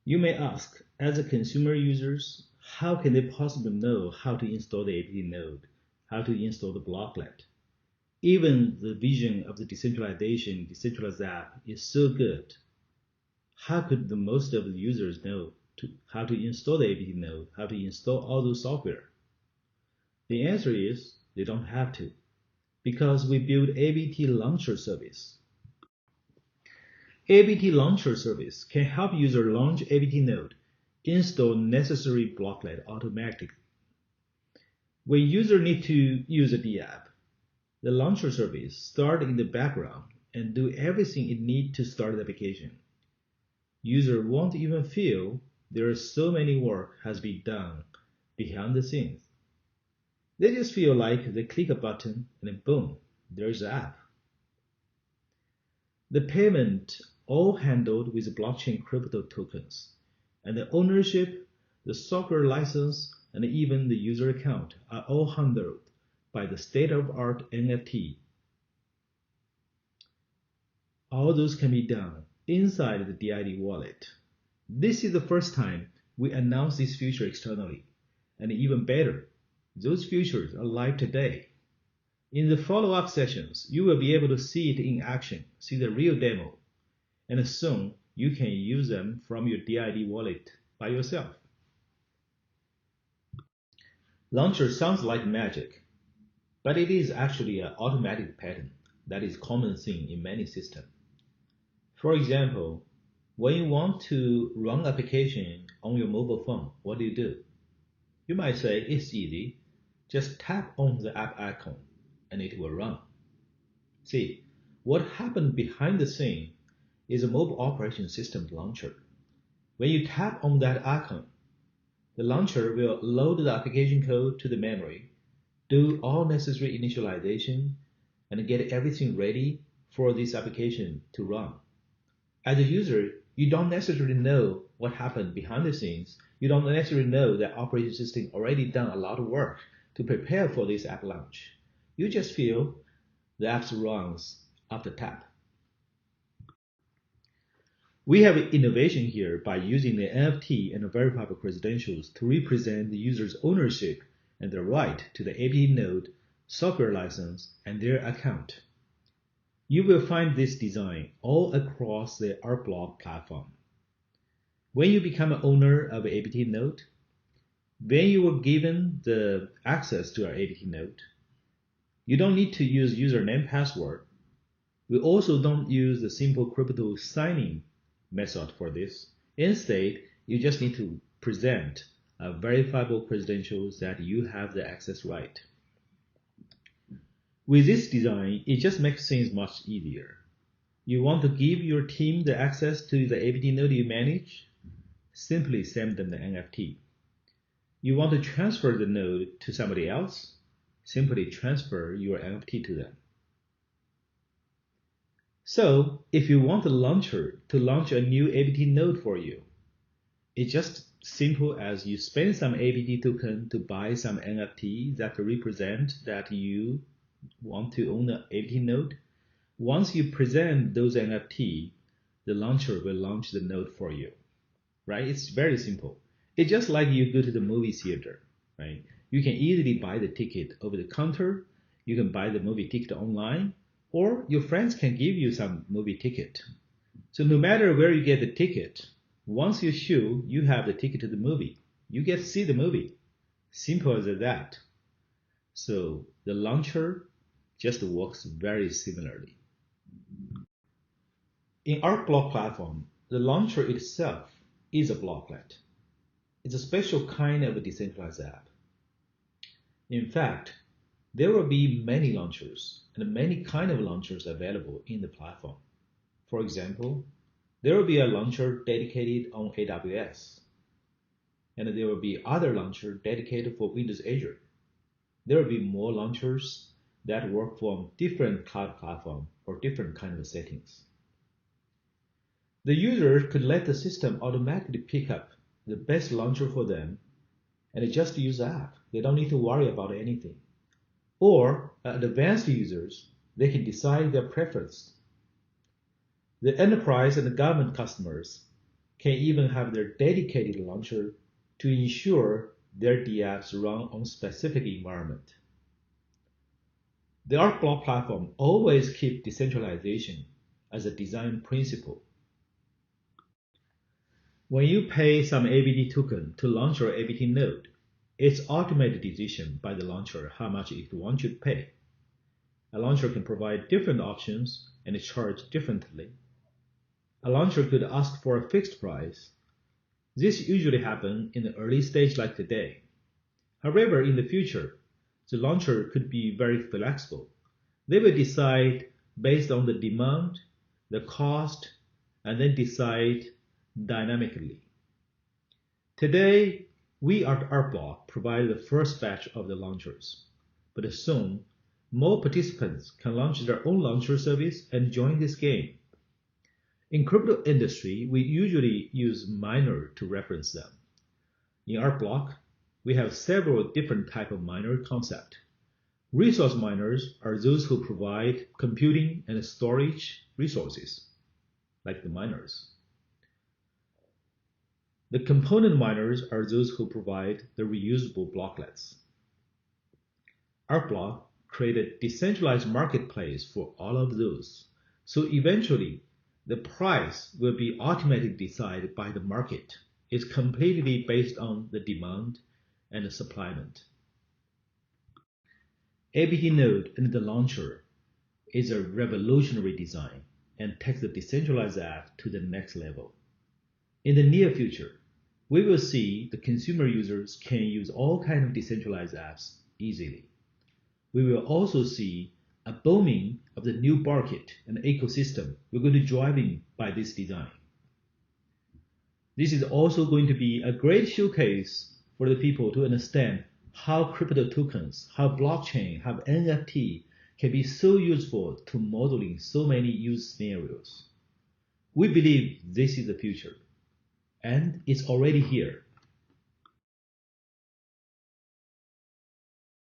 You may ask, as a consumer users, how can they possibly know how to install the ABT node, how to install the blocklet? Even the vision of the decentralization, decentralized app is so good. How could the most of the users know how to install the ABT node, how to install all those software? The answer is they don't have to, because we build ABT Launcher service. ABT Launcher service can help user launch ABT node, install necessary blocklet automatically. When user need to use a DApp, the launcher service start in the background and do everything it need to start the application. User won't even feel there is so many work has been done behind the scenes. They just feel like they click a button and then boom, there's the app. The payment all handled with blockchain crypto tokens, and the ownership, the software license, and even the user account are all handled by the state-of-the-art NFT. All those can be done inside the DID wallet. This is the first time we announce this feature externally, and even better, those features are live today. In the follow-up sessions, you will be able to see it in action, see the real demo, and soon you can use them from your DID wallet by yourself. Launcher sounds like magic, but it is actually an automatic pattern that is common thing in many systems. For example, when you want to run application on your mobile phone, what do? You might say it's easy. Just tap on the app icon and it will run. See, what happened behind the scene is a mobile operation system launcher. When you tap on that icon, the launcher will load the application code to the memory, do all necessary initialization, and get everything ready for this application to run. As a user, you don't necessarily know what happened behind the scenes. You don't necessarily know that operating system already done a lot of work to prepare for this app launch. You just feel the app runs after tap. We have innovation here by using the NFT and the verifiable credentials to represent the user's ownership and the right to the ABT node, software license, and their account. You will find this design all across the ArtBlock platform. When you become an owner of an ABT node, when you were given the access to our ABT node, you don't need to use username password. We also don't use the simple crypto signing method for this. Instead, you just need to present a verifiable credentials that you have the access right. With this design, it just makes things much easier. You want to give your team the access to the ABT node you manage? Simply send them the NFT. You want to transfer the node to somebody else? Simply transfer your NFT to them. So, if you want the launcher to launch a new ABT node for you, it's just simple as you spend some ABT token to buy some NFT that represent that you want to own the ABT node. Once you present those NFT, the launcher will launch the node for you, right? It's very simple. It's just like you go to the movie theater, right? You can easily buy the ticket over the counter. You can buy the movie ticket online, or your friends can give you some movie ticket. So no matter where you get the ticket, once you show you have the ticket to the movie, you get to see the movie. Simple as that. So the launcher just works very similarly. In ArtBlock platform, the launcher itself is a blocklet. It's a special kind of a decentralized app. In fact, there will be many launchers and many kind of launchers available in the platform. For example, there will be a launcher dedicated on AWS, and there will be other launcher dedicated for Windows Azure. There will be more launchers that work from different cloud platform or different kind of settings. The user could let the system automatically pick up the best launcher for them and just use the app. They don't need to worry about anything. Or advanced users, they can decide their preference. The enterprise and the government customers, can even have their dedicated launcher to ensure their dApps run on specific environment. The Arc Block platform always keeps decentralization as a design principle. When you pay some ABT token to launch your ABT node, it's automated decision by the launcher how much it wants you to pay. A launcher can provide different options and charge differently. A launcher could ask for a fixed price. This usually happens in the early stage like today. However, in the future, the launcher could be very flexible. They will decide based on the demand, the cost, and then decide dynamically. Today, we at ArcBlock provide the first batch of the launchers, but soon, more participants can launch their own launcher service and join this game. In crypto industry, we usually use miner to reference them. In ArcBlock, we have several different types of miner concept. Resource miners are those who provide computing and storage resources, like the miners. The component miners are those who provide the reusable blocklets. ArcBlock created decentralized marketplace for all of those, so eventually the price will be automatically decided by the market. It's completely based on the demand and the supply. ABT node and the launcher is a revolutionary design and takes the decentralized app to the next level. In the near future, we will see the consumer users can use all kinds of decentralized apps easily. We will also see a booming of the new market and ecosystem we're going to drive in by this design. This is also going to be a great showcase for the people to understand how crypto tokens, how blockchain, how NFT can be so useful to modeling so many use scenarios. We believe this is the future, and it's already here.